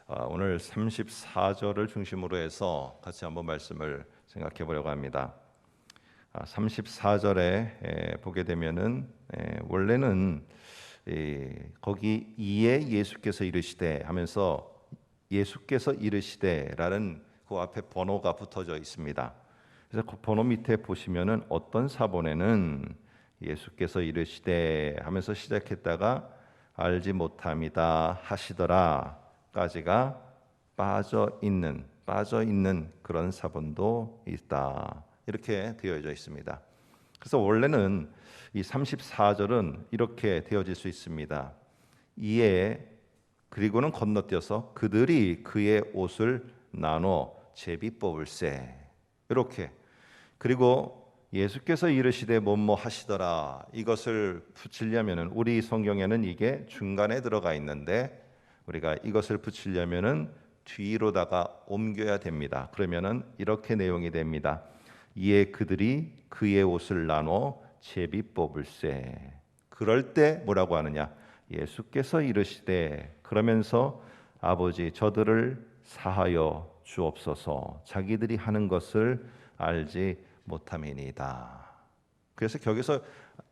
오늘 34절을 중심으로 해서 같이 한번 말씀을 생각해 보려고 합니다. 34절에 보게 되면은 원래는 거기 이에 예수께서 이르시되 하면서 예수께서 이르시되라는 그 앞에 번호가 붙어져 있습니다. 그래서 그 번호 밑에 보시면은 어떤 사본에는 예수께서 이르시되 하면서 시작했다가 알지 못함이다 하시더라까지가 빠져 있는 그런 사본도 있다. 이렇게 되어져 있습니다. 그래서 원래는 이 34절은 이렇게 되어질 수 있습니다. 이에 그리고는 건너뛰어서 그들이 그의 옷을 나눠 제비 뽑을세. 이렇게. 그리고 예수께서 이르시되 뭐뭐 하시더라. 이것을 붙이려면은 우리 성경에는 이게 중간에 들어가 있는데 우리가 이것을 붙이려면은 뒤로다가 옮겨야 됩니다. 그러면은 이렇게 내용이 됩니다. 이에 그들이 그의 옷을 나눠 제비 뽑을세. 그럴 때 뭐라고 하느냐? 예수께서 이르시되 그러면서 아버지 저들을 사하여 주옵소서. 자기들이 하는 것을 알지 못함이니이다. 그래서 거기서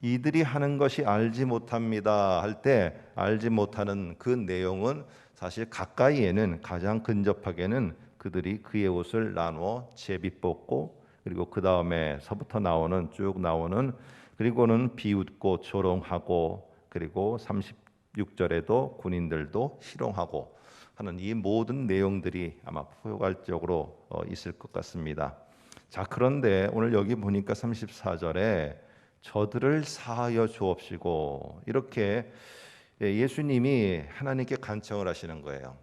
이들이 하는 것이 알지 못합니다 할 때 알지 못하는 그 내용은 사실 가까이에는 가장 근접하게는 그들이 그의 옷을 나누어 제비 뽑고 그리고 그 다음에서부터 쭉 나오는 그리고는 비웃고 조롱하고 그리고 36절에도 군인들도 희롱하고 하는 이 모든 내용들이 아마 포괄적으로 있을 것 같습니다. 자, 그런데 오늘 여기 보니까 34절에 저들을 사하여 주옵시고 이렇게 예수님이 하나님께 간청을 하시는 거예요.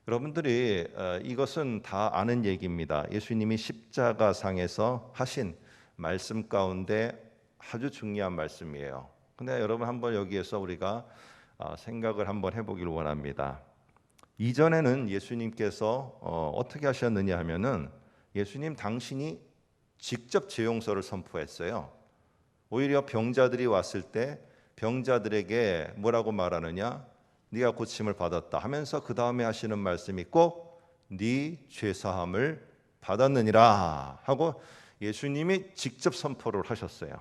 여러분들이 이것은 다 아는 얘기입니다. 예수님이 십자가상에서 하신 말씀 가운데 아주 중요한 말씀이에요. 근데 여러분 한번 여기에서 우리가 생각을 한번 해보길 원합니다. 이전에는 예수님께서 어떻게 하셨느냐 하면은 예수님 당신이 직접 죄용서를 선포했어요. 오히려 병자들이 왔을 때 병자들에게 뭐라고 말하느냐? 네가 고침을 받았다 하면서 그 다음에 하시는 말씀이 꼭 네 죄사함을 받았느니라 하고 예수님이 직접 선포를 하셨어요.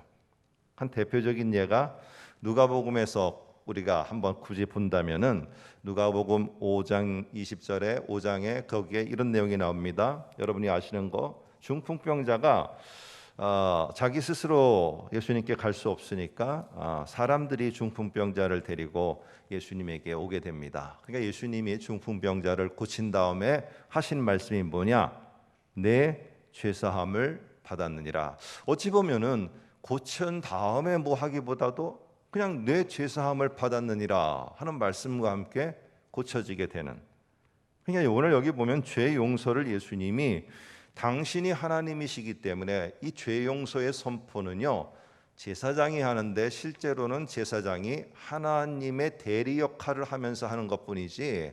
한 대표적인 예가 누가복음에서 우리가 한번 굳이 본다면은 누가복음 5장 20절에 5장에 거기에 이런 내용이 나옵니다. 여러분이 아시는 거 중풍병자가 자기 스스로 예수님께 갈 수 없으니까 사람들이 중풍병자를 데리고 예수님에게 오게 됩니다. 그러니까 예수님이 중풍병자를 고친 다음에 하신 말씀이 뭐냐? 내 죄사함을 받았느니라. 어찌 보면은 고친 다음에 뭐 하기보다도 그냥 내 죄사함을 받았느니라 하는 말씀과 함께 고쳐지게 되는. 그러니까 오늘 여기 보면 죄 용서를 예수님이 당신이 하나님이시기 때문에 이 죄 용서의 선포는요 제사장이 하는데 실제로는 제사장이 하나님의 대리 역할을 하면서 하는 것뿐이지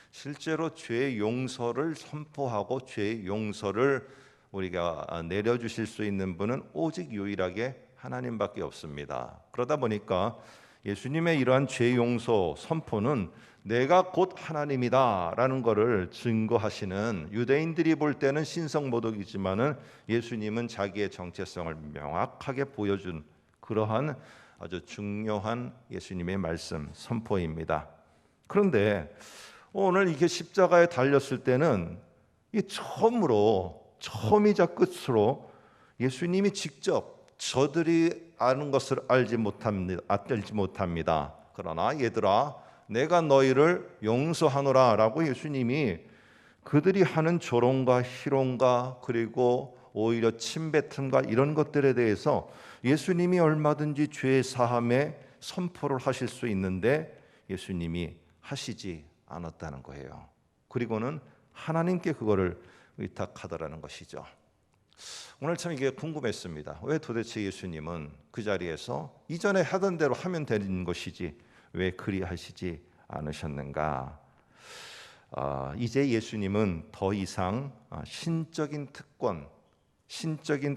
실제로 죄 용서를 선포하고 죄 용서를 우리가 내려주실 수 있는 분은 오직 유일하게 하나님밖에 없습니다. 그러다 보니까 예수님의 이러한 죄 용서 선포는 내가 곧 하나님이다라는 것을 증거하시는 유대인들이 볼 때는 신성모독이지만은 예수님은 자기의 정체성을 명확하게 보여준 그러한 아주 중요한 예수님의 말씀 선포입니다. 그런데 오늘 이게 십자가에 달렸을 때는 이 처음이자 끝으로 예수님이 직접 저들이 아는 것을 알지 못합니다. 그러나 얘들아 내가 너희를 용서하노라라고 예수님이 그들이 하는 조롱과 희롱과 그리고 오히려 침뱉음과 이런 것들에 대해서 예수님이 얼마든지 죄 사함의 선포를 하실 수 있는데 예수님이 하시지 않았다는 거예요. 그리고는 하나님께 그거를 의탁하더라는 것이죠. 오늘 참 이게 궁금했습니다. 왜 도대체 예수님은 그 자리에서 이전에 하던 대로 하면 되는 것이지 왜 그리 하시지 않으셨는가? 이제 예수님은 더 이상 신적인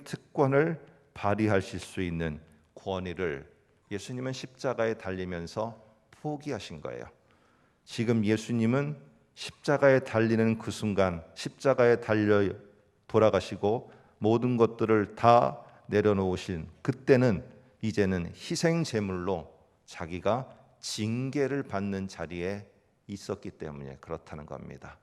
특권을 발휘하실 수 있는 권위를 예수님은 십자가에 달리면서 포기하신 거예요. 지금 예수님은 십자가에 달리는 그 순간, 십자가에 달려 돌아가시고 모든 것들을 다 내려놓으신 그때는 이제는 희생 제물로 자기가 징계를 받는 자리에 있었기 때문에 그렇다는 겁니다.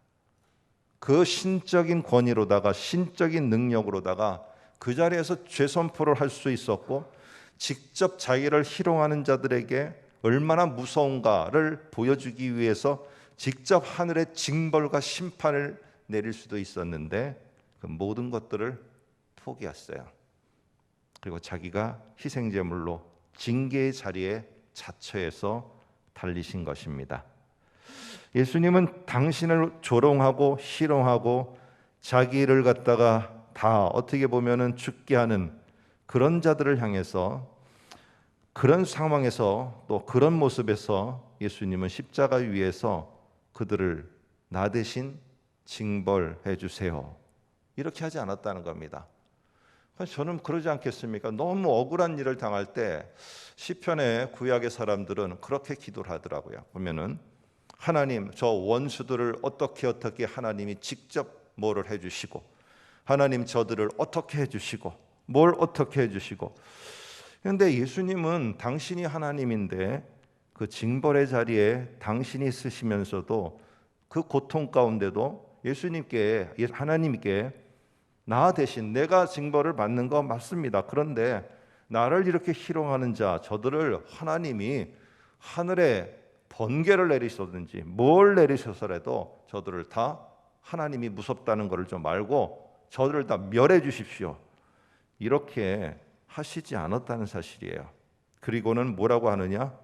그 신적인 권위로다가 신적인 능력으로다가 그 자리에서 죄 선포를 할 수 있었고 직접 자기를 희롱하는 자들에게 얼마나 무서운가를 보여주기 위해서 직접 하늘의 징벌과 심판을 내릴 수도 있었는데 그 모든 것들을 포기했어요. 그리고 자기가 희생제물로 징계의 자리에 자처해서 달리신 것입니다. 예수님은 당신을 조롱하고 희롱하고 자기를 갖다가 다 어떻게 보면은 죽게 하는 그런 자들을 향해서 그런 상황에서 또 그런 모습에서 예수님은 십자가 위에서 그들을 나 대신 징벌해 주세요. 이렇게 하지 않았다는 겁니다. 저는 그러지 않겠습니까? 너무 억울한 일을 당할 때 시편의 구약의 사람들은 그렇게 기도를 하더라고요. 보면은 하나님 저 원수들을 어떻게 하나님이 직접 뭐를 해주시고 하나님 저들을 어떻게 해주시고 뭘 어떻게 해주시고 그런데 예수님은 당신이 하나님인데 그 징벌의 자리에 당신이 쓰시면서도 그 고통 가운데도 예수님께 하나님께 나 대신 내가 징벌을 받는 거 맞습니다. 그런데 나를 이렇게 희롱하는 자 저들을 하나님이 하늘에 번개를 내리셨든지 뭘 내리셔서라도 저들을 다 하나님이 무섭다는 것을 좀 알고 저들을 다 멸해 주십시오. 이렇게 하시지 않았다는 사실이에요. 그리고는 뭐라고 하느냐?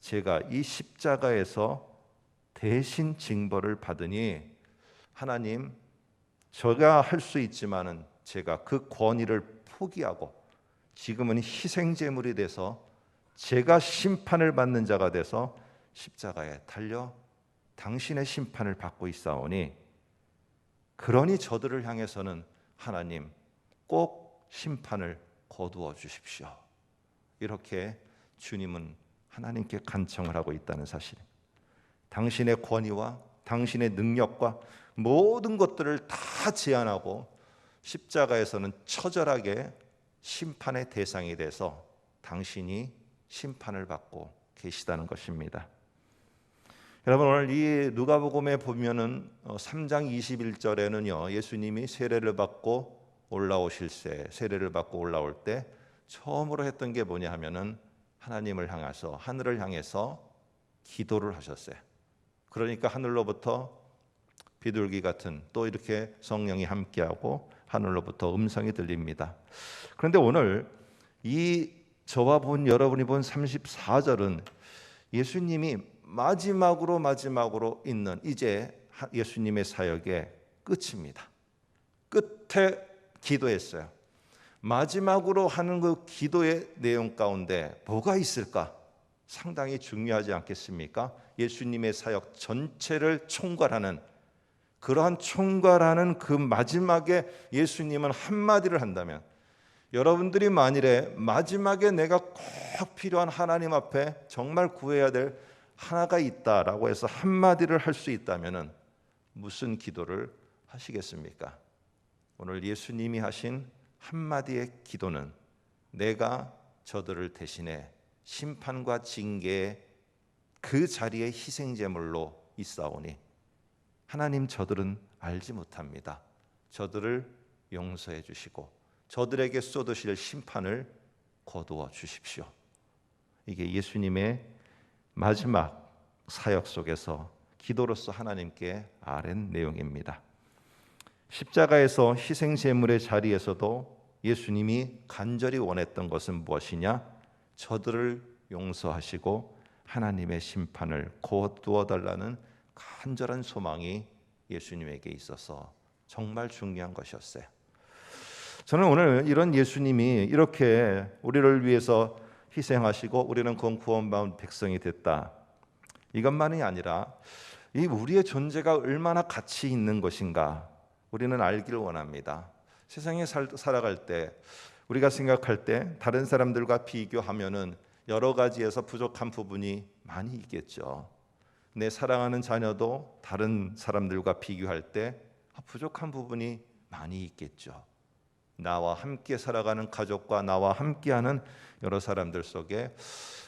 제가 이 십자가에서 대신 징벌을 받으니 하나님 제가 할 수 있지만은 제가 그 권위를 포기하고 지금은 희생제물이 돼서 제가 심판을 받는 자가 돼서 십자가에 달려 당신의 심판을 받고 있사오니 그러니 저들을 향해서는 하나님 꼭 심판을 거두어 주십시오. 이렇게 주님은 하나님께 간청을 하고 있다는 사실입니다. 당신의 권위와 당신의 능력과 모든 것들을 다 제한하고 십자가에서는 처절하게 심판의 대상이 돼서 당신이 심판을 받고 계시다는 것입니다. 여러분 오늘 이 누가복음에 보면은 3장 21절에는요 예수님이 세례를 받고 세례를 받고 올라올 때 처음으로 했던 게 뭐냐 하면은 하나님을 향해서 하늘을 향해서 기도를 하셨어요. 그러니까 하늘로부터 비둘기 같은 또 이렇게 성령이 함께하고 하늘로부터 음성이 들립니다. 그런데 오늘 이 저와 여러분이 본 34절은 예수님이 마지막으로 있는 이제 예수님의 사역의 끝입니다. 끝에 기도했어요. 마지막으로 하는 그 기도의 내용 가운데 뭐가 있을까? 상당히 중요하지 않겠습니까? 예수님의 사역 전체를 총괄하는 그러한 총괄하는 그 마지막에 예수님은 한마디를 한다면 여러분들이 만일에 마지막에 내가 꼭 필요한 하나님 앞에 정말 구해야 될 하나가 있다라고 해서 한마디를 할 수 있다면 무슨 기도를 하시겠습니까? 오늘 예수님이 하신 한마디의 기도는 내가 저들을 대신해 심판과 징계의 그 자리에 희생제물로 있사오니 하나님 저들은 알지 못합니다. 저들을 용서해 주시고 저들에게 쏟으실 심판을 거두어 주십시오. 이게 예수님의 마지막 사역 속에서 기도로서 하나님께 아랜 내용입니다. 십자가에서 희생제물의 자리에서도 예수님이 간절히 원했던 것은 무엇이냐? 저들을 용서하시고 하나님의 심판을 거두어 달라는 간절한 소망이 예수님에게 있어서 정말 중요한 것이었어요. 저는 오늘 이런 예수님이 이렇게 우리를 위해서 희생하시고 우리는 구원받은 백성이 됐다. 이것만이 아니라 이 우리의 존재가 얼마나 가치 있는 것인가 우리는 알기를 원합니다. 세상에 살아갈 때 우리가 생각할 때 다른 사람들과 비교하면은 여러 가지에서 부족한 부분이 많이 있겠죠. 내 사랑하는 자녀도 다른 사람들과 비교할 때 부족한 부분이 많이 있겠죠. 나와 함께 살아가는 가족과 나와 함께하는 여러 사람들 속에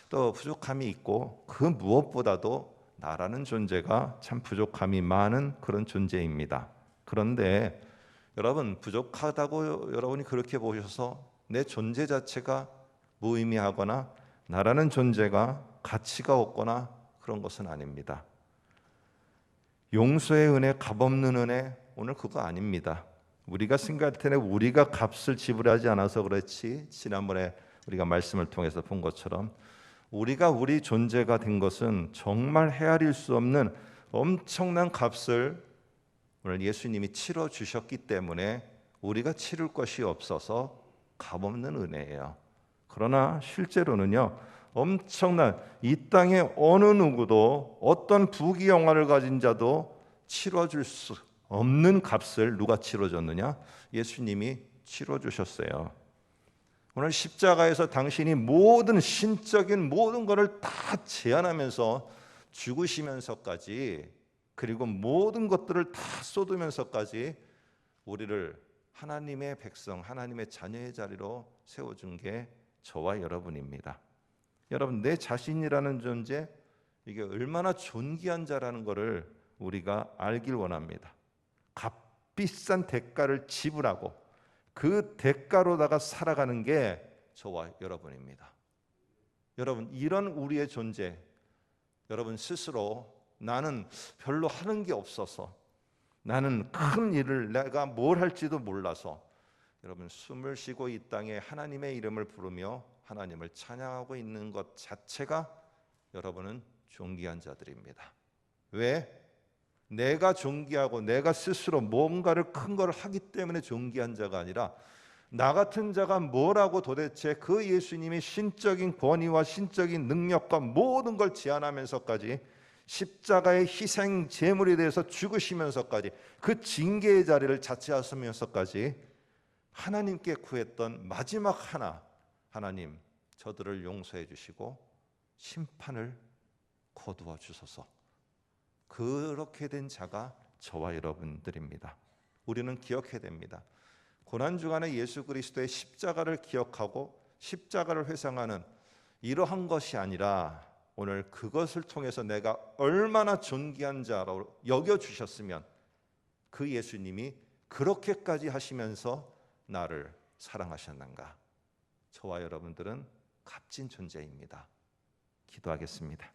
또 부족함이 있고, 그 무엇보다도 나라는 존재가 참 부족함이 많은 그런 존재입니다. 그런데 여러분, 부족하다고 여러분이 그렇게 보셔서 내 존재 자체가 무의미하거나 나라는 존재가 가치가 없거나 그런 것은 아닙니다. 용서의 은혜, 값없는 은혜, 오늘 그거 아닙니다. 우리가 생각할 때는 우리가 값을 지불하지 않아서 그렇지, 지난번에 우리가 말씀을 통해서 본 것처럼 우리가 우리 존재가 된 것은 정말 헤아릴 수 없는 엄청난 값을 오늘 예수님이 치러 주셨기 때문에 우리가 치를 것이 없어서 값없는 은혜예요. 그러나 실제로는요, 엄청난 이 땅의 어느 누구도 어떤 부귀영화를 가진 자도 치러줄 수 없는 값을 누가 치러줬느냐? 예수님이 치러주셨어요. 오늘 십자가에서 당신이 모든 신적인 모든 것을 다 제한하면서 죽으시면서까지, 그리고 모든 것들을 다 쏟으면서까지 우리를 하나님의 백성, 하나님의 자녀의 자리로 세워준 게 저와 여러분입니다. 여러분, 내 자신이라는 존재, 이게 얼마나 존귀한 자라는 것을 우리가 알길 원합니다. 값비싼 대가를 지불하고 그 대가로다가 살아가는 게 저와 여러분입니다. 여러분, 이런 우리의 존재, 여러분 스스로 나는 별로 하는 게 없어서, 나는 큰 일을 내가 뭘 할지도 몰라서, 여러분 숨을 쉬고 이 땅에 하나님의 이름을 부르며 하나님을 찬양하고 있는 것 자체가 여러분은 존귀한 자들입니다. 왜? 내가 존귀하고 내가 스스로 뭔가를 큰 걸 하기 때문에 존귀한 자가 아니라, 나 같은 자가 뭐라고 도대체 그 예수님이 신적인 권위와 신적인 능력과 모든 걸 제한하면서까지 십자가의 희생 제물에 대해서 죽으시면서까지 그 징계의 자리를 자체하시면서까지 하나님께 구했던 마지막 하나, 하나님 저들을 용서해 주시고 심판을 거두어 주소서. 그렇게 된 자가 저와 여러분들입니다. 우리는 기억해야 됩니다. 고난주간에 예수 그리스도의 십자가를 기억하고 십자가를 회상하는 이러한 것이 아니라, 오늘 그것을 통해서 내가 얼마나 존귀한 자로 여겨주셨으면 그 예수님이 그렇게까지 하시면서 나를 사랑하셨는가. 저와 여러분들은 값진 존재입니다. 기도하겠습니다.